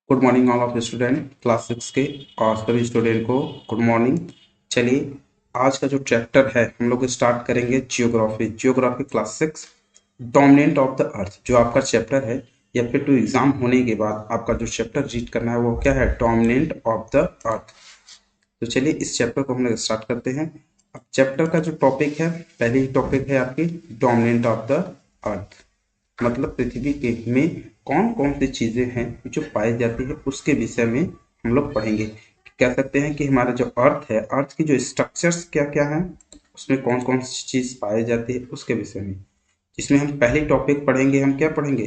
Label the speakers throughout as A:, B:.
A: Good morning all of student class 6 के और सभी स्टूडेंट को गुड मॉर्निंग। चलिए आज का जो चैप्टर है हम लोग स्टार्ट करेंगे geography class 6 dominant of the अर्थ। जो आपका चैप्टर है या फिर टू एग्जाम होने के बाद आपका जो चैप्टर रीड करना है वो क्या है, डोमिनेंट ऑफ द अर्थ। तो चलिए इस चैप्टर को हम लोग स्टार्ट करते हैं। अब चैप्टर का जो टॉपिक है, पहली टॉपिक है आपकी डोमिनेंट ऑफ द अर्थ। मतलब पृथ्वी के में कौन कौन सी चीजें हैं जो पाई जाती है उसके विषय में हम लोग पढ़ेंगे। कह सकते हैं कि हमारा जो अर्थ है, अर्थ की जो स्ट्रक्चर्स क्या क्या है, उसमें कौन कौन सी चीज पाई जाती है उसके विषय में। इसमें हम पहली टॉपिक पढ़ेंगे, हम क्या पढ़ेंगे,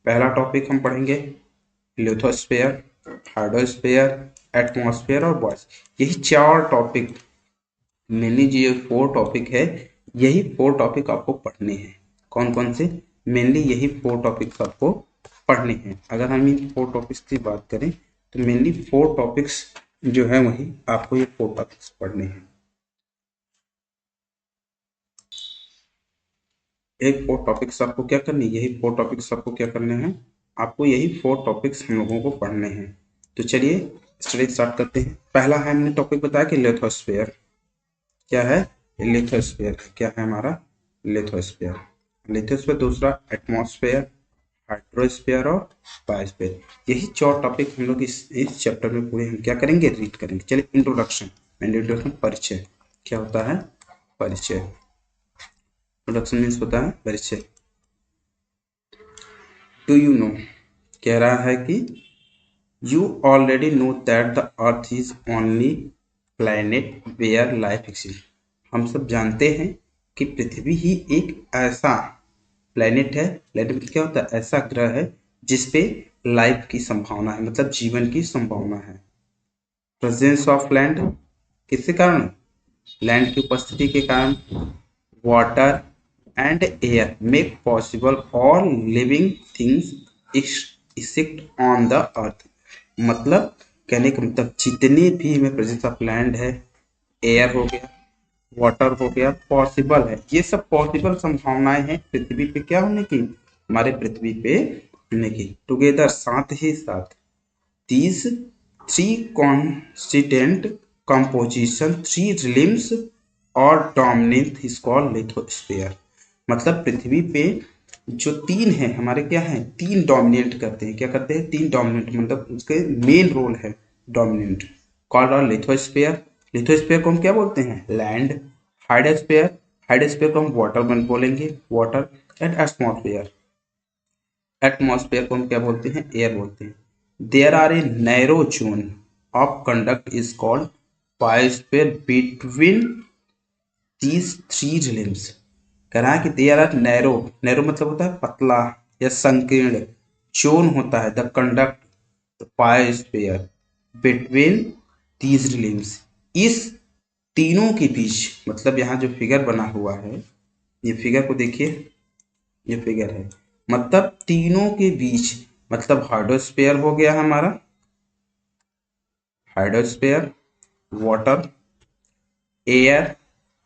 A: पहला टॉपिक हम पढ़ेंगे लिथोस्फेयर, हाइड्रोस्फेयर, एटमॉस्फेयर और बॉयस। यही चार टॉपिक, मेनली जो ये 4 टॉपिक है, यही 4 टॉपिक आपको पढ़ने हैं। कौन कौन से, मेनली यही 4 टॉपिक्स आपको पढ़ने हैं। अगर हम इन 4 टॉपिक्स की बात करें तो मेनली 4 टॉपिक्स जो है वही आपको ये 4 टॉपिक्स पढ़ने हैं। एक 4 टॉपिक्स आपको क्या करनी है, यही 4 टॉपिक्स आपको क्या करने हैं, आपको यही 4 टॉपिक्स हम लोगों को पढ़ने हैं। तो चलिए स्टडी स्टार्ट करते हैं। पहला है, हमने टॉपिक बताया कि लिथोस्फेयर क्या है, लिथोस्फेयर क्या है हमारा, लिथोस्फेयर। लिथोस्फेयर दूसरा एटमॉस्फेयर, हाइड्रोस्फेयर और बायोस्फेयर। यही 4 टॉपिक हम लोग इस चैप्टर में पूरे हम क्या करेंगे, रीड करेंगे। चलिए इंट्रोडक्शन, परिचय क्या होता है, परिचय। इंट्रोडक्शन मीन्स होता है परिचय। डू यू नो, कह रहा है कि you already know that the earth is only planet where life exist. हम सब जानते हैं कि पृथ्वी ही एक ऐसा प्लैनेट है, प्लैनेट क्या होता है, ऐसा ग्रह है जिसपे लाइफ की संभावना है, मतलब जीवन की संभावना है। प्रेजेंस ऑफ लैंड, किसके कारण, लैंड की उपस्थिति के कारण। Water and air make possible all living things exist on the earth. मतलब कहने का मतलब जितने भी हमें प्रेजेंस ऑफ लैंड है, एयर हो गया, वाटर हो गया, पॉसिबल है, ये सब पॉसिबल संभावनाएं हैं पृथ्वी पे क्या होने की, हमारे पृथ्वी पे होने की। टुगेदर, साथ ही साथ, these three constituent composition three limbs और dominant is called lithosphere। मतलब पृथ्वी पे जो 3 है हमारे क्या है, 3 डोमिनेट करते हैं, क्या करते हैं, 3 डोमिनेट, मतलब उसके मेन रोल है डोमिनेंट। कॉल्ड और लिथोस्फेयर, लिथोस्फेयर को हम क्या बोलते हैं, लैंड। हाइड्रोस्फेयर, हाइड्रोस्फेयर को हम वाटर बोलेंगे, वाटर। एंड एटमॉस्फेयर, एटमॉस्फेयर को हम क्या बोलते हैं, एयर बोलते हैं। There are a narrow zone of conduct is called biosphere between these three realms. कह रहा है कि देयर आर नैरो, नैरो मतलब होता है पतला या संकीर्ण, जोन होता है the conduct biosphere between these realms, इस तीनों के बीच। मतलब यहाँ जो फिगर बना हुआ है, ये फिगर को देखिए, ये फिगर है, मतलब तीनों के बीच, मतलब हाइड्रोस्फीयर हो गया हमारा, हाइड्रोस्फीयर, वाटर, एयर,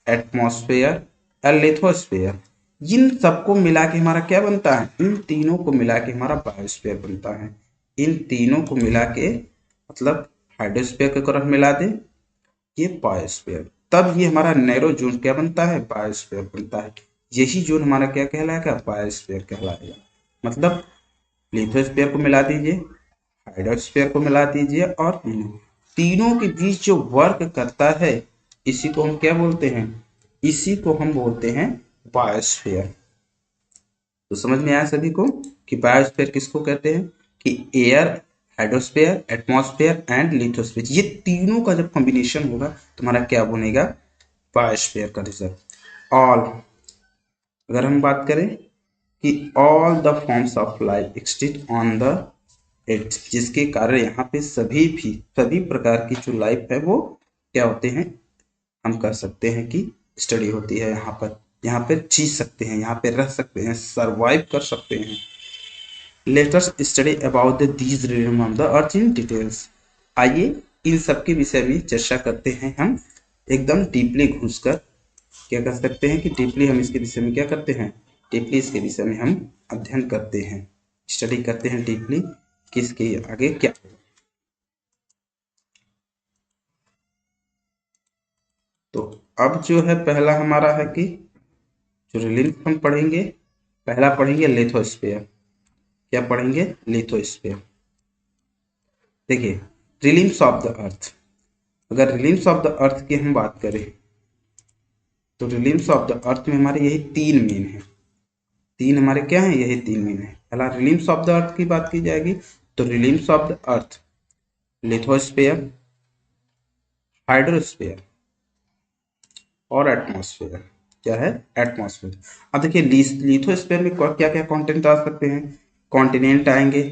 A: एटमॉस्फेयर और लिथोस्फेयर। इन सबको मिला के हमारा क्या बनता है, इन तीनों को मिला के हमारा बायोस्फीयर बनता है। इन तीनों को मिला के, मतलब हाइड्रोस्फीयर को अगर हम मिला दें, ये बायोस्फीयर, तब ये हमारा नैरो जोन क्या बनता है, बायोस्फीयर बनता है। यही जोन हमारा क्या कहलाएगा, बायोस्फीयर कहलाएगा। मतलब लिथोस्फीयर को मिला दीजिए, हाइड्रोस्फीयर को मिला दीजिए, और तीनों के बीच जो वर्क करता है, इसी को हम क्या बोलते हैं, इसी को हम बोलते हैं बायोस्फीयर। तो समझ में आया सभी को कि बायोस्फीयर किसको कहते हैं, कि air, hydrosphere, atmosphere and lithosphere, ये तीनों का जब कॉम्बिनेशन होगा तो हमारा क्या बनेगा, बायोस्फीयर का रिजल्ट। ऑल, अगर हम बात करें कि all the forms of life exist on the अर्थ, जिसके कारण यहाँ पे सभी प्रकार की जो लाइफ है वो क्या होते हैं, हम कर सकते हैं कि स्टडी होती है यहाँ पर जी सकते हैं, यहाँ पे रह सकते हैं, सरवाइव कर सकते हैं। Let us study about these rhythm of the earth in details. आइए इन सब के विषय में चर्चा करते हैं हम एकदम डीपली घुसकर। क्या कर सकते हैं कि डीपली हम इसके विषय में क्या करते हैं, डीपली इसके विषय में हम अध्ययन करते हैं, स्टडी करते हैं डीपली। किसके आगे क्या। तो अब जो है पहला हमारा है कि जो रिलिम्स हम पढ़ेंगे, पहला पढ़ेंगे लिथोस्फीयर। क्या पढ़ेंगे? लिथोस्फीयर। देखिए, रिलिम्स ऑफ द अर्थ, अगर रिलिम्स ऑफ द अर्थ की हम बात करें तो रिलिम्स ऑफ द अर्थ में हमारे यही तीन मेन है। तीन हमारे क्या है? यही तीन मेन है। पहला रिलिम्स ऑफ द अर्थ की बात की जाएगी तो realms of the earth lithosphere, hydrosphere और एटमॉस्फेयर। क्या है? एटमॉस्फेयर। अब देखिए लिथोस्फीयर में क्या क्या कॉन्टिनेंट आ सकते हैं? कॉन्टिनेंट आएंगे,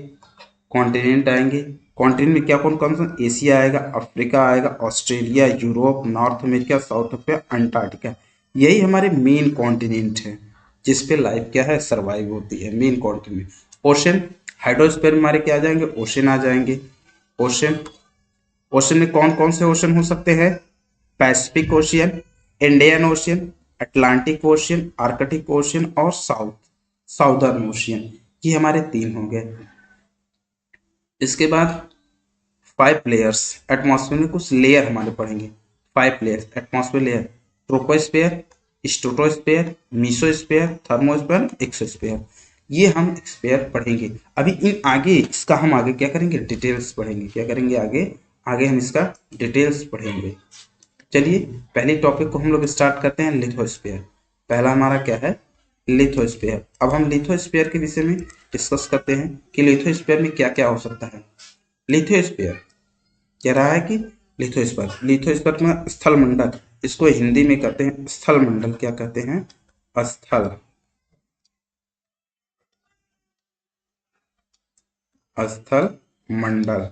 A: कॉन्टिनेंट आएंगे। कॉन्टिनेंट में क्या कौन कौन सा? एशिया आएगा, अफ्रीका आएगा, Australia, Europe, north America, south Africa, Antarctica. यही हमारे मेन कॉन्टिनेंट है जिस पे लाइफ क्या है? सर्वाइव होती है। Main continent. ओशन, हाइड्रोस्फीयर में हमारे क्या आ जाएंगे? ओशन आ जाएंगे। ओशन, ओशन में कौन कौन से ओशन हो सकते हैं? Pacific ocean, Indian ocean, Atlantic ocean, Arctic ocean और साउदर्न ओशियन। ये हमारे तीन हो गए। इसके बाद 5 लेयर्स, एटमॉस्फेयर में कुछ लेयर हमारे पढ़ेंगे। 5 layers atmosphere layer: troposphere, stratosphere, mesosphere, thermosphere, exosphere. ये हम स्फेयर पढ़ेंगे। अभी इन आगे इसका हम आगे क्या करेंगे? डिटेल्स पढ़ेंगे। क्या करेंगे? आगे आगे हम इसका डिटेल्स पढ़ेंगे। चलिए पहले टॉपिक को हम लोग स्टार्ट करते हैं, लिथोस्फेयर। पहला हमारा क्या है? लिथोस्फेयर। अब हम लिथोस्फेयर के विषय में डिस्कस करते हैं कि लिथोस्फेयर में क्या क्या हो सकता है। लिथोस्फेयर कह रहा है कि लिथोस्फीयर, लिथोस्फीयर में स्थल मंडल, इसको हिंदी में कहते हैं स्थल मंडल। क्या कहते हैं? स्थल, स्थल मंडल।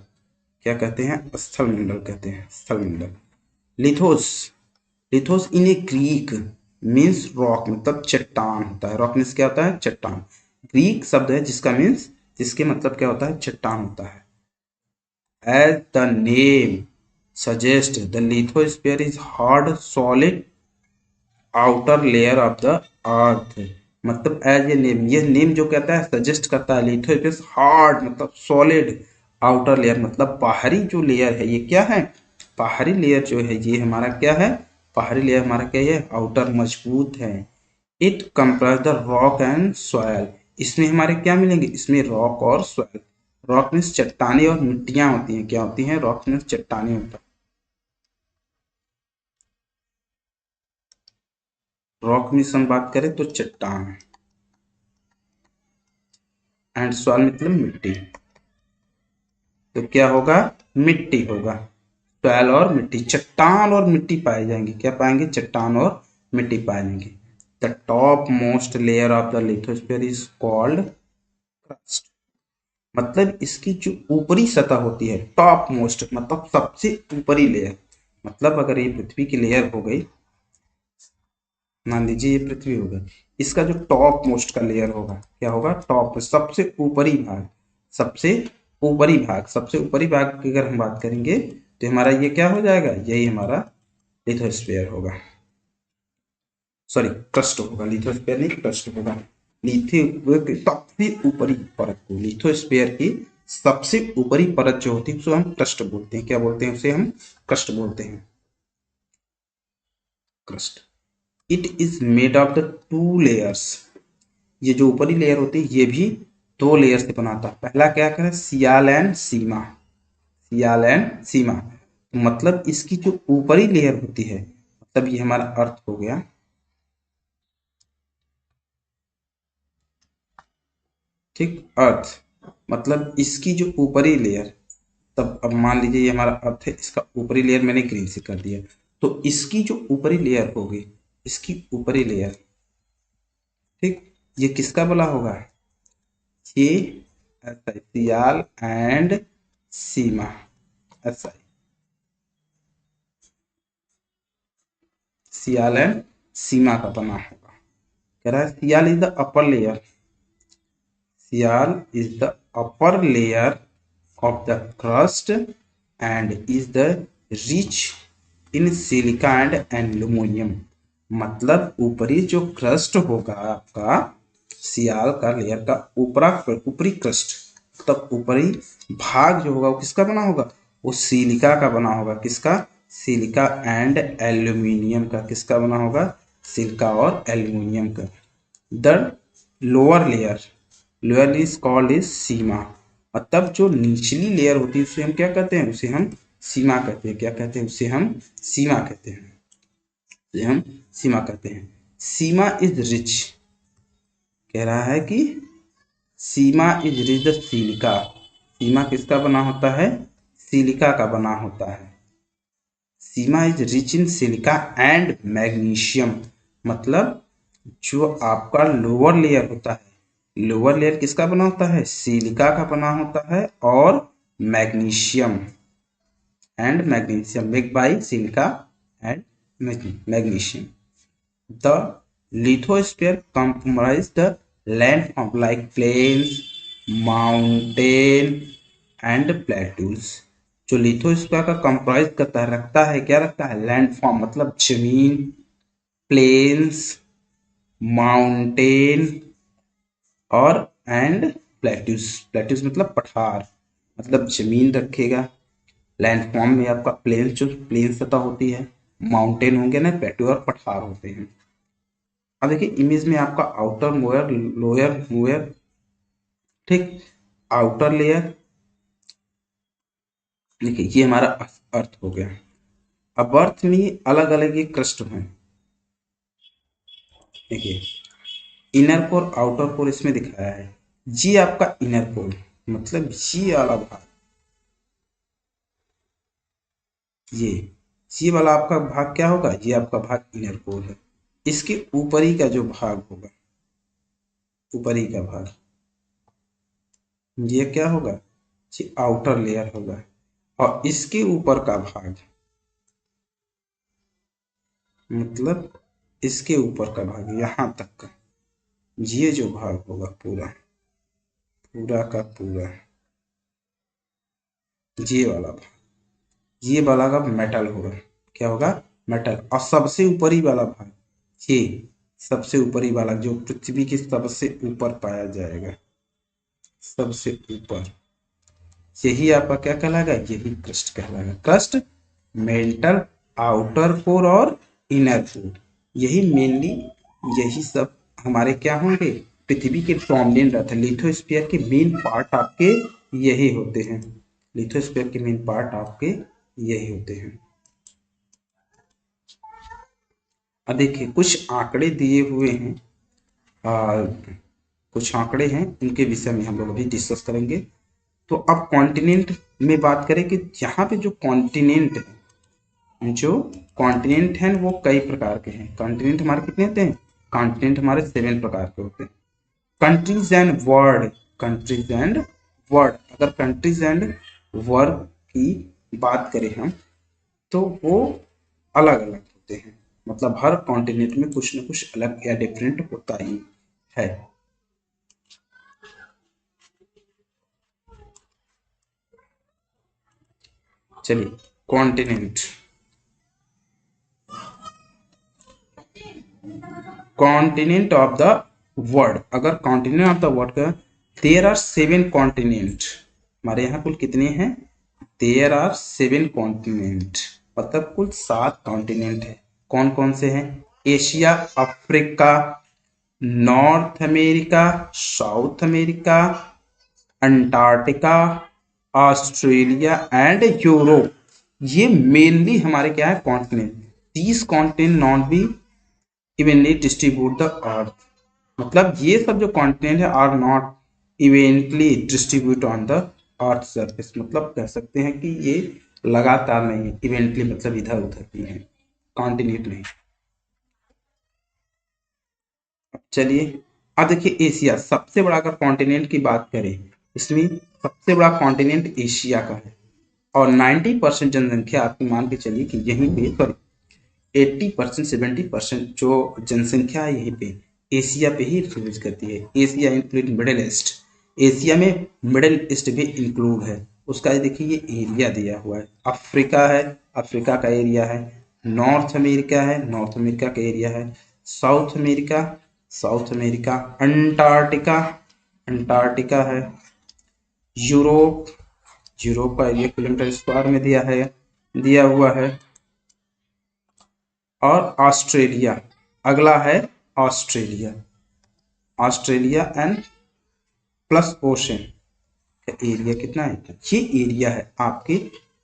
A: क्या कहते हैं? स्थल मंडल कहते हैं, स्थल मंडल। लिथोस, लिथोस इन ए ग्रीक मीन्स रॉक, मतलब चट्टान होता है। रॉक मीन्स क्या होता है? चट्टान। ग्रीक शब्द है जिसका मीन्स, जिसके मतलब क्या होता है? चट्टान होता है। As the name suggests, the lithosphere is hard, solid outer layer of the earth। मतलब एज ए नेम, ये नेम जो कहता है सजेस्ट करता है लिथोस्फीयर हार्ड मतलब सॉलिड, आउटर लेयर मतलब बाहरी जो लेयर है। ये क्या है? बाहरी लेयर जो है ये हमारा क्या है? बाहरी लेयर हमारा क्या है? आउटर मजबूत है। It comprise the rock and soil. इसमें हमारे क्या मिलेंगे? इसमें रॉक और सॉयल। रॉक मीन्स चट्टाने और मिट्टियां होती हैं। क्या होती हैं? रॉक मीन्स चट्टाने होता है। रॉक मीन्स हम बात करें तो चट्टान, एंड सॉइल मतलब मिट्टी। तो क्या होगा? मिट्टी होगा। सॉइल और मिट्टी, चट्टान और मिट्टी पाए जाएंगे। क्या पाएंगे? चट्टान और मिट्टी पाए जाएंगे। The top most layer of the lithosphere is called crust. मतलब इसकी जो ऊपरी सतह होती है, टॉप मोस्ट मतलब सबसे ऊपरी लेयर। मतलब अगर ये पृथ्वी की लेयर हो गई, मान लीजिए ये पृथ्वी होगा, इसका जो टॉप मोस्ट का लेयर होगा क्या होगा? टॉप, सबसे ऊपरी भाग, सबसे ऊपरी भाग, सबसे ऊपरी भाग की अगर हम बात करेंगे तो हमारा ये क्या हो जाएगा? यही हमारा लिथोस्फीयर होगा। सॉरी, क्रस्ट होगा। लिथोस्फीयर नहीं, क्रस्ट होगा। लिथि की सबसे ऊपरी परत को, लिथोस्फीयर की सबसे ऊपरी परत जो होती है उसको हम क्रस्ट बोलते हैं। क्या बोलते हैं? उसे हम क्रस्ट बोलते हैं। Crust. It is made of the 2 layers. ये जो ऊपरी लेयर होती है ये भी 2 लेयर से बना था। पहला क्या करें? सियाल एंड सीमा, सियाल एंड सीमा। मतलब इसकी जो ऊपरी लेयर होती है, मतलब ये हमारा अर्थ हो गया, ठीक, अर्थ। मतलब इसकी जो ऊपरी लेयर, तब अब मान लीजिए ये हमारा अर्थ है, इसका ऊपरी लेयर मैंने ग्रीन से कर दिया। तो इसकी जो ऊपरी लेयर होगी, इसकी ऊपरी लेयर, ठीक, ये किसका बना होगा? ये सियाल एंड सीमा, ऐसा सियाल एंड सीमा का बना होगा। कह रहा है sial is the upper layer, sial is the upper layer of the crust and is the rich in silica and aluminium। मतलब ऊपरी जो क्रस्ट होगा आपका, सियाल का लेयर का ऊपरी क्रस्ट, मतलब ऊपरी भाग जो होगा वो किसका बना होगा, वो सिलिका का बना होगा। किसका, सिलिका एंड एल्यूमिनियम का। किसका बना होगा, सिलिका और एल्यूमिनियम का। The lower layer, lower is called is sima. मतलब जो निचली लेयर होती है उसे हम क्या कहते हैं, उसे हम सीमा कहते हैं। क्या कहते हैं, उसे हम सीमा कहते हैं। उसे हम सीमा कहते हैं। सीमा इज रिच, कह रहा है कि sima is rich the silica. Sima किसका बना होता है, सिलिका का बना होता है। Sima is rich in silica and magnesium. मतलब जो आपका लोअर लेयर होता है, लोअर लेयर किसका बना होता है, सिलिका का बना होता है और magnesium and magnesium, make by silica and magnesium. The lithosphere comprise the landform like plains, mountain and plateaus। जो लिथोस्फीयर का कंप्राइज करता है, रखता है, क्या रखता है, लैंडफॉर्म मतलब जमीन, प्लेन्स, माउंटेन और एंड प्लेट्यूस। प्लेट्यूस मतलब पठार, मतलब जमीन रखेगा। लैंडफॉर्म में आपका प्लेन, जो प्लेन सतह होती है, माउंटेन होंगे ना, प्लेट्यू और पठार होते हैं। अब देखिए इमेज में आपका आउटर मोयर, लोअर मोयर, ठीक, आउटर लेयर। देखिए ये हमारा अर्थ हो गया। अब अर्थ में अलग अलग ये क्रस्ट हैं। देखिए इनर कोर, आउटर कोर इसमें दिखाया है। ये आपका इनर कोर, मतलब ये वाला भाग, ये वाला आपका भाग क्या होगा, ये आपका भाग इनर कोर है। इसके ऊपरी का जो भाग होगा, ऊपरी का भाग, ये क्या होगा, ये आउटर लेयर होगा। और इसके ऊपर का भाग, मतलब इसके ऊपर का भाग यहां तक का, ये जो भाग होगा पूरा, पूरा का पूरा, ये वाला भाग, ये वाला का मेटल होगा। क्या होगा, मेटल। और सबसे ऊपरी वाला भाग, ये सबसे ऊपरी वाला जो पृथ्वी के सबसे ऊपर पाया जाएगा, सबसे ऊपर, यही आपका क्या कहलाएगा, यही क्रस्ट कहलाएगा। क्रस्ट, मेंटल, आउटर कोर और इनर कोर, यही मेनली, यही सब हमारे क्या होंगे, पृथ्वी के प्रोमिनेंट रहते हैं। लिथोस्फीयर के मेन पार्ट आपके यही होते हैं। लिथोस्फीयर के मेन पार्ट आपके यही होते हैं। अब देखिए कुछ आंकड़े दिए हुए हैं, कुछ आंकड़े हैं, उनके विषय में हम लोग अभी डिस्कस करेंगे। तो अब कॉन्टिनेंट में बात करें कि यहाँ पे जो कॉन्टिनेंट है, जो कॉन्टिनेंट हैं वो कई प्रकार के हैं। कॉन्टिनेंट हमारे कितने होते हैं, कॉन्टिनेंट हमारे 7 प्रकार के होते हैं। Countries and word, countries and word, अगर कंट्रीज एंड वर्ड की बात करें हम, तो वो अलग अलग होते हैं। मतलब हर कॉन्टिनेंट में कुछ न कुछ अलग या डिफरेंट होता ही है। चलिए continent, continent of the world, अगर कॉन्टिनेंट ऑफ द वर्ल्ड का, देयर आर 7 कॉन्टिनेंट। हमारे यहाँ कुल कितने हैं, देयर आर 7 कॉन्टिनेंट, मतलब कुल 7 कॉन्टिनेंट है। कौन कौन से हैं, Asia, Africa, North America, South America, Antarctica, Australia and Europe. ये मेनली हमारे क्या है, continent. 30 continent not be evenly distribute the earth, मतलब ये सब जो कॉन्टिनेंट है are not evenly distribute on the earth surface, मतलब कह सकते हैं कि ये लगातार नहीं है, इवेंटली मतलब इधर उधर भी है, कॉन्टिनेंट नहीं। चलिए अब देखिए एशिया, सबसे बड़ा अगर कॉन्टिनेंट की बात करें, इसमें सबसे बड़ा कॉन्टिनेंट एशिया का है। और 90% जनसंख्या आपकी मान के चलिए कि यहीं पे, सॉरी 80%, 70% जो जनसंख्या है यहीं पे एशिया पे ही रिफ्यूज करती है। Asia include middle east, Asia में मिडिल ईस्ट भी इंक्लूड है। उसका देखिए ये एरिया दिया हुआ है। अफ्रीका है, अफ्रीका का एरिया है। नॉर्थ अमेरिका है, नॉर्थ अमेरिका का एरिया है। South America, South America. Antarctica, Antarctica है। यूरोप, यूरोप का एरिया किलोमीटर स्क्वायर में दिया हुआ है। और ऑस्ट्रेलिया, अगला है Australia, Australia and plus ocean का एरिया कितना है, ये एरिया है आपके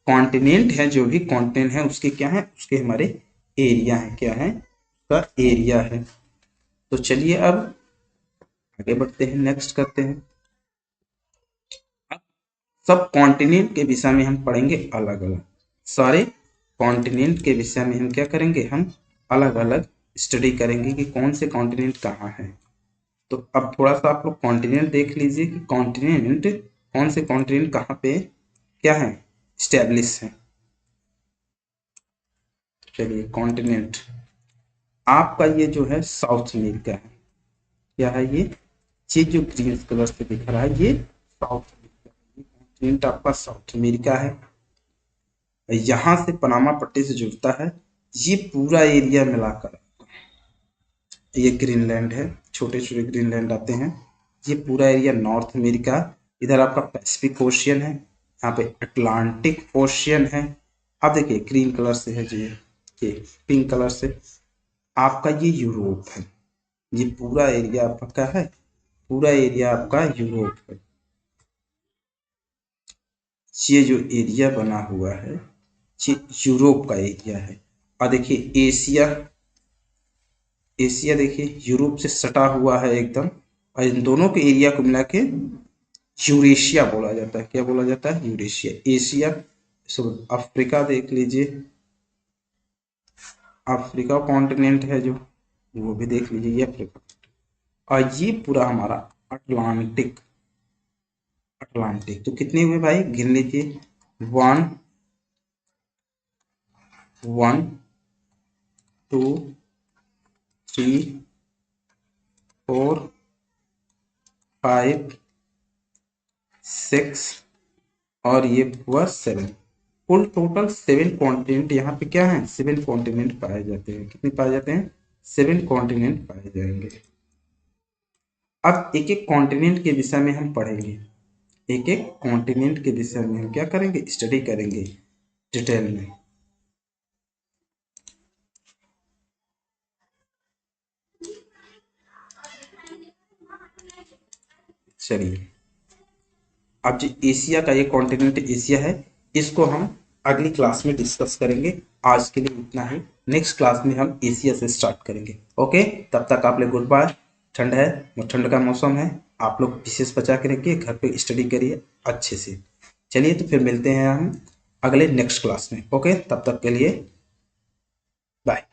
A: कॉन्टिनेंट है, जो भी कॉन्टिनेंट है उसके क्या है, उसके हमारे एरिया है, क्या है उसका एरिया है। तो चलिए अब आगे बढ़ते हैं, नेक्स्ट करते हैं। अब सब कॉन्टिनेंट के विषय में हम पढ़ेंगे अलग अलग, सारे कॉन्टिनेंट के विषय में हम क्या करेंगे, हम अलग अलग स्टडी करेंगे कि कौन से कॉन्टिनेंट कहाँ है। तो अब थोड़ा सा आप लोग कॉन्टिनेंट देख लीजिए कि कॉन्टिनेंट कौन से कॉन्टिनेंट कहाँ पे क्या है, स्टैब्लिश है। चलिए कॉन्टिनेंट आपका ये जो है साउथ अमेरिका है, क्या है ये जो ग्रीन कलर से दिख रहा है ये साउथ अमेरिका, ये कॉन्टिनेंट आपका साउथ अमेरिका है। यहाँ से पनामा पट्टी से जुड़ता है ये पूरा एरिया मिलाकर, ये ग्रीनलैंड है, छोटे छोटे ग्रीनलैंड आते हैं, ये पूरा एरिया नॉर्थ अमेरिका। इधर आपका पैसिफिक ओशियन है, यहाँ पे अटलांटिक ओशियन है। अब देखिए ग्रीन कलर से है जो ये पिंक कलर से आपका ये यूरोप है, ये पूरा एरिया आपका है, पूरा एरिया आपका यूरोप है। ये जो एरिया बना हुआ है ये यूरोप का एरिया है। और देखिए एशिया, एशिया देखिए यूरोप से सटा हुआ है एकदम, और इन दोनों के एरिया को मिला के यूरेशिया बोला जाता है, क्या बोला जाता है, यूरेशिया। एशिया, अफ्रीका देख लीजिए, अफ्रीका कॉन्टिनेंट है जो, वो भी देख लीजिए ये अफ्रीका। और ये पूरा हमारा अटलांटिक, अटलांटिक तो कितने हुए भाई, गिन लीजिए, 1 1 2 3 4 5 6 और ये हुआ 7, कुल टोटल 7 कॉन्टिनेंट यहाँ पे क्या है, 7 कॉन्टिनेंट पाए जाते हैं। कितने पाए जाते हैं, 7 कॉन्टिनेंट पाए जाएंगे। अब एक एक कॉन्टिनेंट के विषय में हम पढ़ेंगे, एक एक कॉन्टिनेंट के विषय में हम क्या करेंगे, स्टडी करेंगे डिटेल में। चलिए अब जो एशिया का ये कॉन्टिनेंट एशिया है, इसको हम अगली क्लास में डिस्कस करेंगे। आज के लिए इतना ही, नेक्स्ट क्लास में हम एशिया से स्टार्ट करेंगे। ओके, तब तक आप लोग गुड बाय। ठंड है, ठंड का मौसम है, आप लोग विशेष बचा के रखिए, घर पे स्टडी करिए अच्छे से। चलिए तो फिर मिलते हैं हम अगले नेक्स्ट क्लास में। ओके, तब तक के लिए बाय।